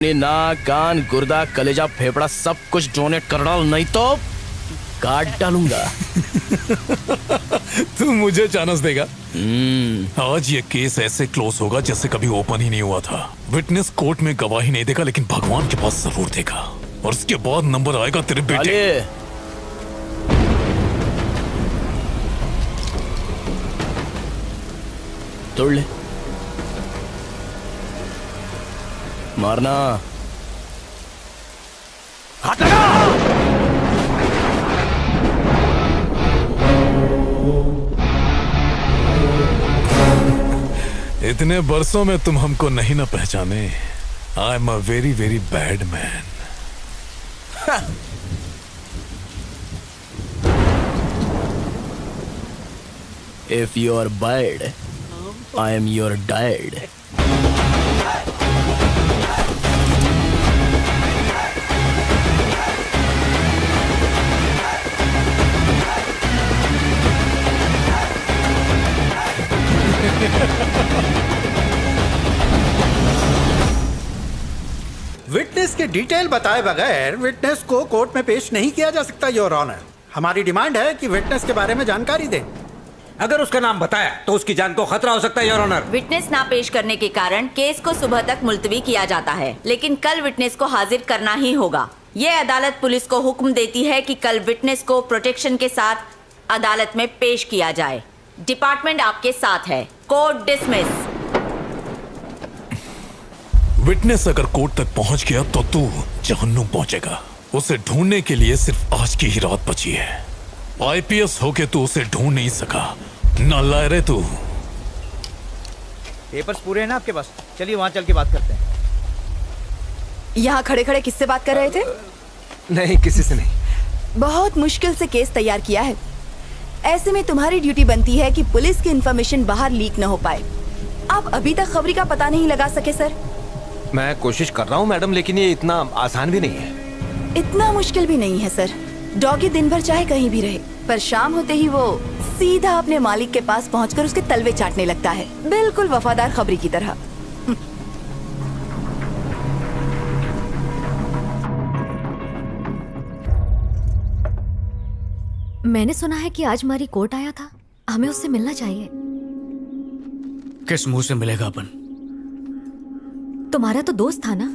नाक कान गुर्दा कलेजा फेफड़ा सब कुछ डोनेट कर डाल, नहीं तो काट डालूंगा। तू मुझे चांस देगा? आज ये केस ऐसे क्लोज होगा जैसे कभी ओपन ही नहीं हुआ था। विटनेस कोर्ट में गवाही नहीं देगा, लेकिन भगवान के पास जरूर देगा, और उसके बाद नंबर आएगा तेरे बेटे। तोड़ ले, मारना। हाथ लगा। इतने बरसों में तुम हमको नहीं ना पहचाने। I am a very very bad man. If you are bad, I am your dad. Witness के डिटेल बताए बगैर विटनेस को कोर्ट में पेश नहीं किया जा सकता योर ऑनर। हमारी डिमांड है कि विटनेस के बारे में जानकारी दें। अगर उसका नाम बताया तो उसकी जान को खतरा हो सकता है योर ऑनर। विटनेस ना पेश करने के कारण केस को सुबह तक मुलतवी किया जाता है, लेकिन कल विटनेस को हाजिर करना ही होगा। ये अदालत पुलिस को हुक्म देती है कि कल विटनेस को प्रोटेक्शन के साथ अदालत में पेश किया जाए। डिपार्टमेंट आपके साथ है। Court dismiss. विटनेस अगर कोर्ट तक पहुंच गया तो तू जहन्नुम पहुंचेगा। उसे ढूंढने के लिए सिर्फ आज की ही रात बची है। आईपीएस होके तू उसे ढूंढ नहीं सका, नालायक तू। पेपर्स पूरे हैं ना आपके पास? चलिए वहाँ चल के बात करते हैं। यहाँ खड़े खड़े किससे बात कर रहे थे? नहीं, किसी से नहीं। बहुत मुश्किल से केस तैयार किया है। ऐसे में तुम्हारी ड्यूटी बनती है कि पुलिस की इंफॉर्मेशन बाहर लीक न हो पाए। आप अभी तक खबरी का पता नहीं लगा सके सर? मैं कोशिश कर रहा हूँ मैडम, लेकिन ये इतना आसान भी नहीं है। इतना मुश्किल भी नहीं है सर। डॉगी दिन भर चाहे कहीं भी रहे, पर शाम होते ही वो सीधा अपने मालिक के पास पहुंचकर उसके तलवे चाटने लगता है, बिल्कुल वफादार खबरी की तरह। मैंने सुना है कि आज हमारी कोर्ट आया था, हमें उससे मिलना चाहिए। किस मुंह से मिलेगा अपन? तुम्हारा तो दोस्त था ना?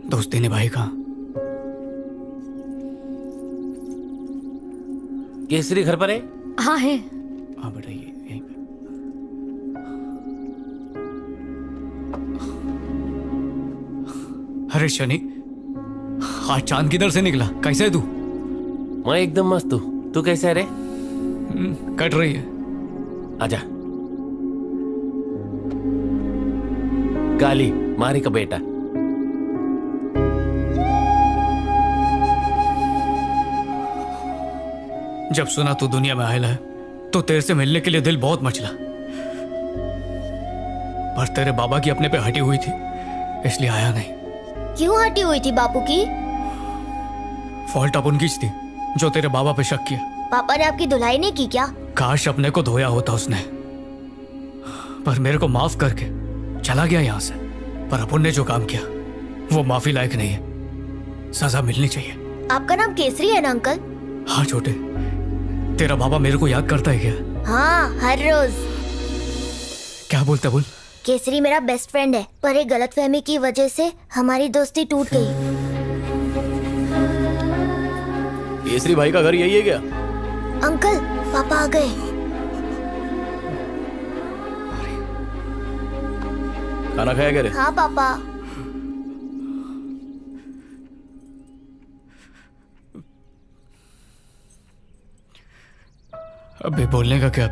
दोस्ती निभाई कहाँ? केसरी घर पर है? हाँ है। हाँ बेटा, ये यहीं पे। अरे शनि, आज चांद किधर से निकला? कैसे है तू? मैं एकदम मस्त हूँ। तू कैसे है रे? कट रही है। आजा। गाली मारी का बेटा। जब सुना तू दुनिया में आयल है तो तेरे से मिलने के लिए दिल बहुत मचला, पर तेरे बाबा की अपने पे हटी हुई थी, इसलिए आया नहीं। क्यों हटी हुई थी बापू की? फॉल्ट अपन की थी जो तेरे बाबा पे शक किया। पापा ने आपकी धुलाई नहीं की क्या? काश अपने को धोया होता उसने, पर मेरे को माफ करके चला गया यहाँ से। पर अपन ने जो काम किया वो माफी लायक नहीं है, सजा मिलनी चाहिए। आपका नाम केसरी है ना अंकल? हाँ छोटे, तेरा बाबा मेरे को याद करता है क्या? हाँ, हर रोज। क्या बोलता बोल? केसरी मेरा बेस्ट फ्रेंड है, पर एक गलतफहमी की वजह से हमारी दोस्ती टूट गई। केसरी भाई का घर यही है क्या? अंकल, पापा आ गए। खाना खाया क्या रे? हाँ पापा। अबे बोलने का क्या?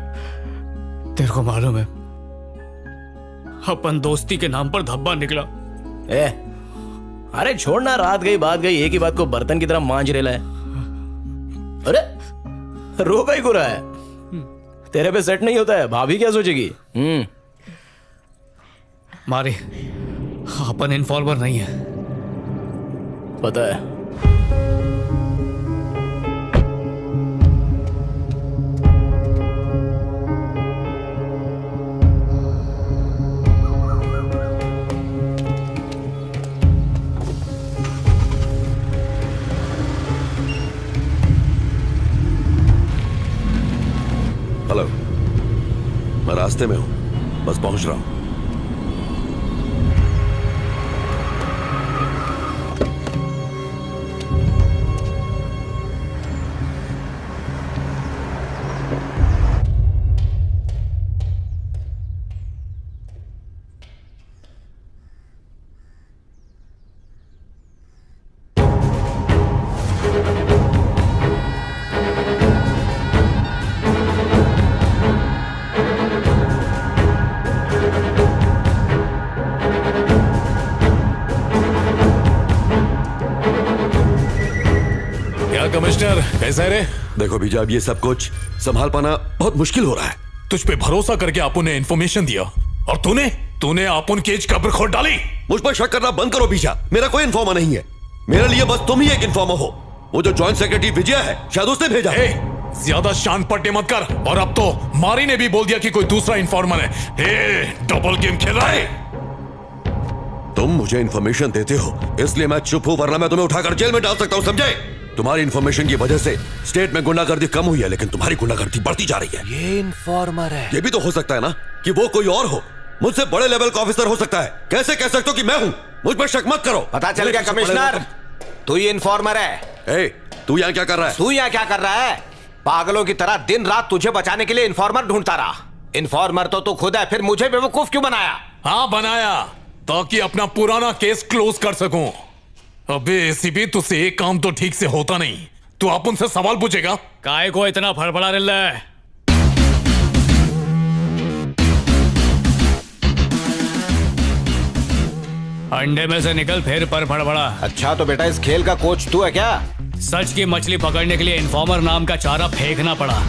तेरे को मालूम है अपन दोस्ती के नाम पर धब्बा निकला। अरे छोड़ना, रात गई बात गई, एक ही बात को बर्तन की तरह मांझ रेला है। अरे रो का ही गुरा है, तेरे पे सेट नहीं होता है, भाभी क्या सोचेगी? मारे अपन इन्फॉल्वर नहीं है, पता है। रास्ते में हूँ, बस पहुंच रहा हूँ। कमिश्नर कैसा है रे? देखो बीजा, अब ये सब कुछ संभाल पाना बहुत मुश्किल हो रहा है। तुझ पे भरोसा करके आपू ने इन्फॉर्मेशन दिया और तूने आपू केज कब्र खोद डाली। मुझ पर शक करना बंद करो बीजा, मेरा कोई इन्फॉर्मर नहीं है। मेरे लिए बस तुम ही एक इन्फॉर्मर हो। वो जो जॉइंट सेक्रेटरी विजय है, शायद उसने भेजा है। ज्यादा शान पट्टे मत कर। और अब तो मारी ने भी बोल दिया कि कोई दूसरा इन्फॉर्मर है। डबल गेम खेल रहा है। तुम मुझे इन्फॉर्मेशन देते हो इसलिए मैं चुप हूं, वरना मैं तुम्हें उठाकर जेल में डाल सकता हूं, समझे? तुम्हारी इन्फॉर्मेशन की वजह से स्टेट में गुंडागर्दी कम हुई है, लेकिन तुम्हारी गुंडागर्दी बढ़ती जा रही है। ये इन्फॉर्मर है। ये भी तो हो सकता है ना कि वो कोई और हो, मुझसे बड़े लेवल का ऑफिसर हो सकता है। कैसे कह सकते हो कि मैं हूं? मुझ पर शक मत करो। पता चल गया कमिश्नर, तू ये इन्फॉर्मर है। तू यहाँ क्या कर रहा है? तू यहाँ क्या कर रहा है? पागलों की तरह दिन रात तुझे बचाने के लिए इन्फॉर्मर ढूंढता रहा। इन्फॉर्मर तो तू खुद है, फिर मुझे बेवकूफ क्यों बनाया? हाँ बनाया, ताकि अपना पुराना केस क्लोज कर सकूं। अबे एसीपी, तुझसे एक काम तो ठीक से होता नहीं। तू आप उनसे सवाल पूछेगा। काय को इतना फड़फड़ा रहा है? अंडे में से निकल फिर पर फड़फड़ा। अच्छा तो बेटा इस खेल का कोच तू है क्या? सच की मछली पकड़ने के लिए इन्फॉर्मर नाम का चारा फेंकना पड़ा।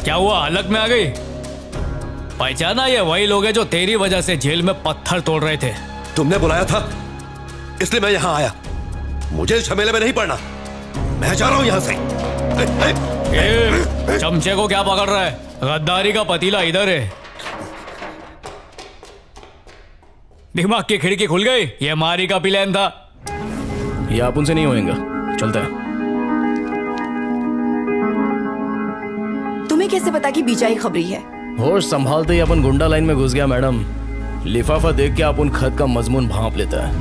क्या हुआ, हालत में आ गई? पहचाना? ये वही लोग हैं जो तेरी वजह से जेल में पत्थर तोड़ रहे थे। तुमने बुलाया था इसलिए मैं यहाँ आया। मुझे इस झमेले में नहीं पड़ना, मैं जा रहा हूँ यहाँ से। चमचे को क्या पकड़ रहा है? गद्दारी का पतीला इधर है। दिमाग की खिड़की खुल गई। ये मारी का प्लान था। ये आप उनसे नहीं होएगा, चलता है। तुम्हें कैसे पता कि बीजा ही खबरी है? होश संभालते ही अपन गुंडा लाइन में घुस गया मैडम। लिफाफा देख के अपन खत का मजमून भांप लेता है।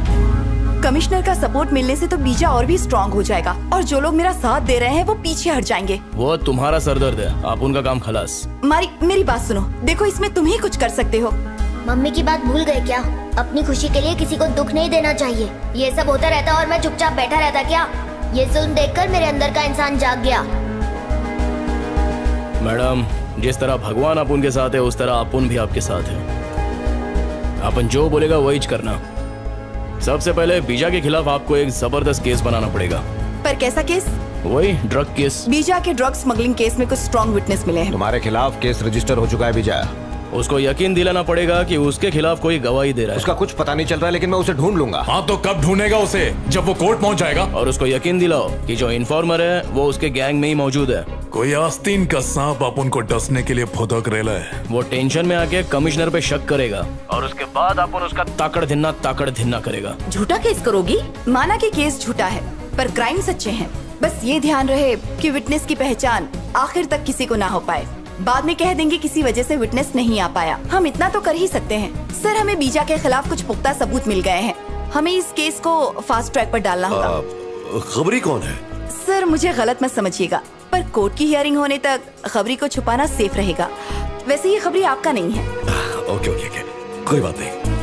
कमिश्नर का सपोर्ट मिलने से तो बीजा और भी स्ट्रांग हो जाएगा और जो लोग मेरा साथ दे रहे हैं वो पीछे हट जाएंगे। वो तुम्हारा सरदर्द है, आप उनका काम खलास। मेरी बात सुनो, देखो इसमें तुम ही कुछ कर सकते हो। मम्मी की बात भूल गए क्या? अपनी खुशी के लिए किसी को दुख नहीं देना चाहिए। ये सब होता रहता और मैं चुपचाप बैठा रहता क्या? ये जुल्म देखकर मेरे अंदर का इंसान जाग गया। मैडम, जिस तरह भगवान अपन के साथ है उस तरह अपन भी आपके साथ है। अपन जो बोलेगा वही करना। सबसे पहले बीजा के खिलाफ आपको एक जबरदस्त केस बनाना पड़ेगा। पर कैसा केस? वही ड्रग केस। बीजा के ड्रग स्मगलिंग केस में कुछ स्ट्रॉन्ग विटनेस मिले हैं। तुम्हारे खिलाफ केस रजिस्टर हो चुका है बीजा। उसको यकीन दिलाना पड़ेगा कि उसके खिलाफ कोई गवाही दे रहा है। उसका कुछ पता नहीं चल रहा है, लेकिन मैं उसे ढूंढ लूंगा। हाँ तो कब ढूंढेगा उसे? जब वो कोर्ट पहुंच जाएगा। और उसको यकीन दिलाओ कि जो इन्फॉर्मर है वो उसके गैंग में ही मौजूद है। कोई आस्तीन का सांप अपन को डसने के लिए फुदक रेला है। वो टेंशन में आके कमिश्नर पे शक करेगा और उसके बाद अपन उसका ताकड़ धिन्ना करेगा। झूठा केस करोगी? माना कि केस झूठा है पर क्राइम सच्चे हैं। बस ये ध्यान रहे कि विटनेस की पहचान आखिर तक किसी को ना हो पाए। बाद में कह देंगे किसी वजह से विटनेस नहीं आ पाया। हम इतना तो कर ही सकते हैं। सर, हमें बीजा के खिलाफ कुछ पुख्ता सबूत मिल गए हैं। हमें इस केस को फास्ट ट्रैक पर डालना होगा। खबरी कौन है? सर, मुझे गलत मत समझिएगा, पर कोर्ट की हियरिंग होने तक खबरी को छुपाना सेफ रहेगा। वैसे ये खबरी आपका नहीं है। ओके, कोई बात नहीं।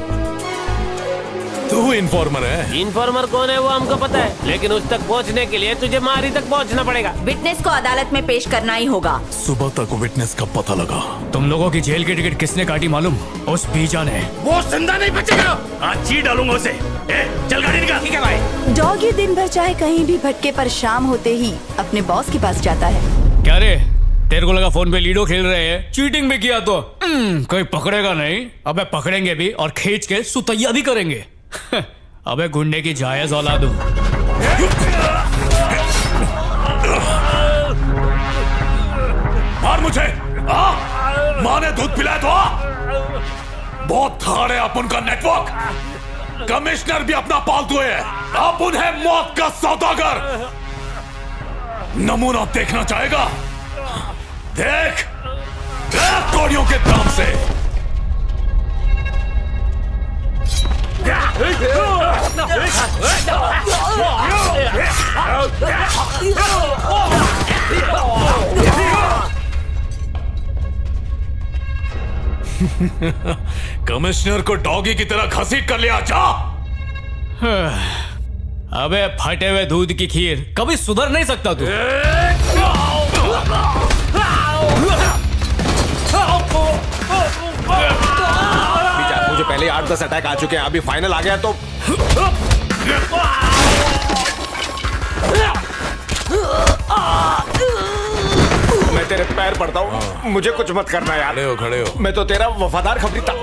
तू इन्फॉर्मर है? इन्फॉर्मर कौन है वो हमको पता है, लेकिन उस तक पहुंचने के लिए तुझे मारी तक पहुंचना पड़ेगा। विटनेस को अदालत में पेश करना ही होगा। सुबह तक विटनेस का पता लगा। तुम लोगों की जेल की टिकट किसने काटी मालूम? उस बीजा ने। वो जिंदा नहीं बचेगा। आज जी डालूंगा उसे। चल गाड़ी निकाल। ठीक है भाई। डॉगी दिन भर चाहे कहीं भी भटके पर शाम होते ही अपने बॉस के पास जाता है। क्या रे, तेरे को लगा फोन पे लीडो खेल रहे हैं? चीटिंग भी किया तो कोई पकड़ेगा नहीं। अबे पकड़ेंगे भी और खींच के सुतैया भी करेंगे। अबे गुंडे की जायज औलाद हूं। मार मुझे। माँ ने दूध पिलाया तो बहुत थाड़ है अपन का नेटवर्क। कमिश्नर भी अपना पालतू है, अपन है मौत का सौदागर। नमूना देखना चाहेगा? देख कौड़ियों के दाम से। कमिश्नर को डॉगी की तरह घसीट कर लिया। जा। अबे फटे हुए दूध की खीर, कभी सुधर नहीं सकता तू। मुझे पहले 8-10 अटैक आ चुके हैं, अभी फाइनल आ गया तो मैं तेरे पैर पड़ता हूँ, मुझे कुछ मत करना यार। खड़े हो, खड़े हो। मैं तो तेरा वफादार खबरी था।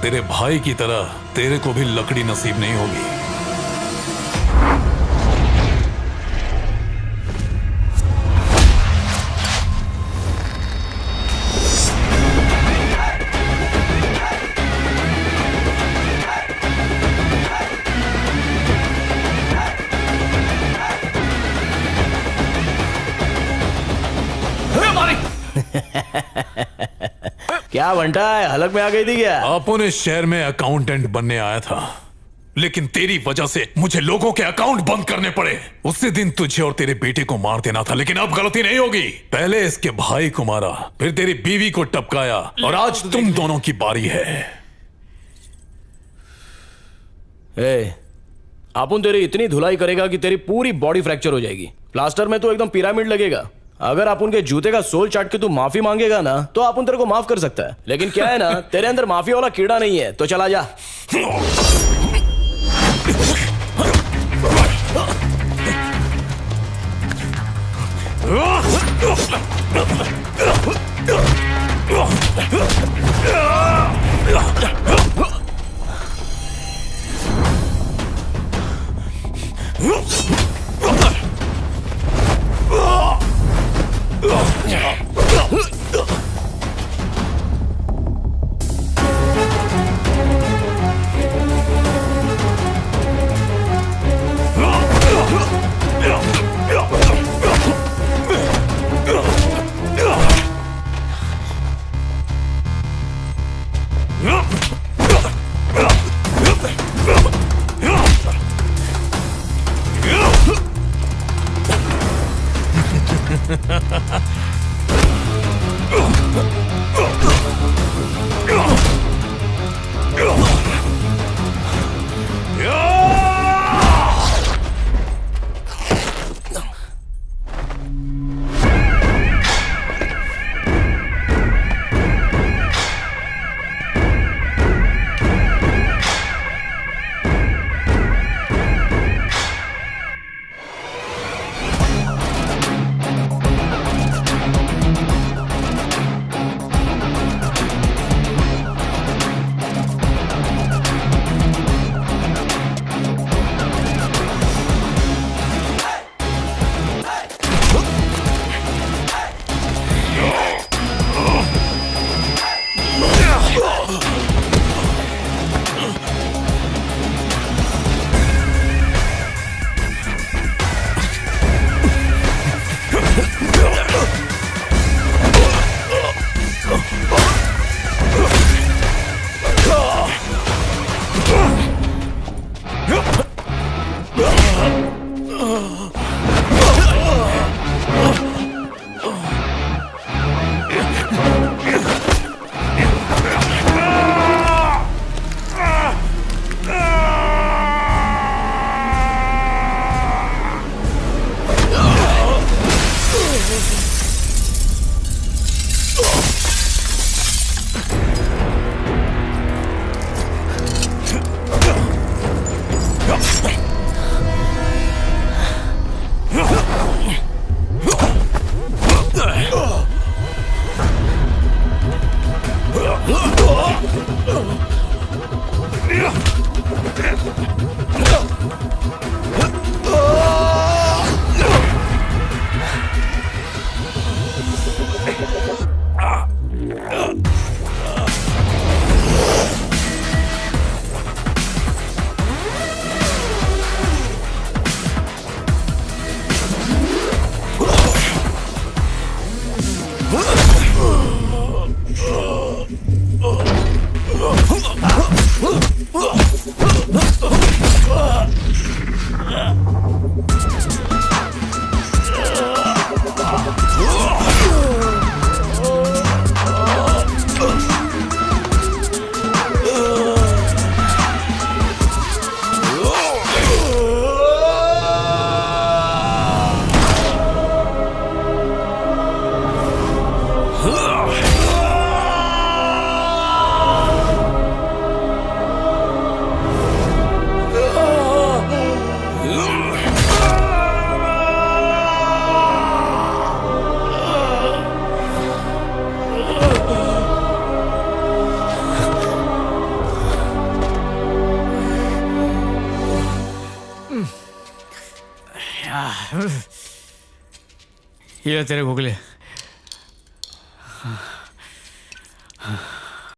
तेरे भाई की तरह तेरे को भी लकड़ी नसीब नहीं होगी। क्या बंटा है, हलक में आ गई थी क्या? अपन इस शहर में अकाउंटेंट बनने आया था, लेकिन तेरी वजह से मुझे लोगों के अकाउंट बंद करने पड़े। उसी दिन तुझे और तेरे बेटे को मार देना था, लेकिन अब गलती नहीं होगी। पहले इसके भाई को मारा, फिर तेरी बीवी को टपकाया, और आज तुम दोनों की बारी है। अपन तेरी इतनी धुलाई करेगा कि तेरी पूरी बॉडी फ्रैक्चर हो जाएगी। प्लास्टर में तो एकदम पिरामिड लगेगा। अगर आप उनके जूते का सोल चाट के तू माफी मांगेगा ना, तो आप उन तेरे को माफ कर सकता है। लेकिन क्या है ना, तेरे अंदर माफी वाला कीड़ा नहीं है, तो चला जा। ये तेरे घुगले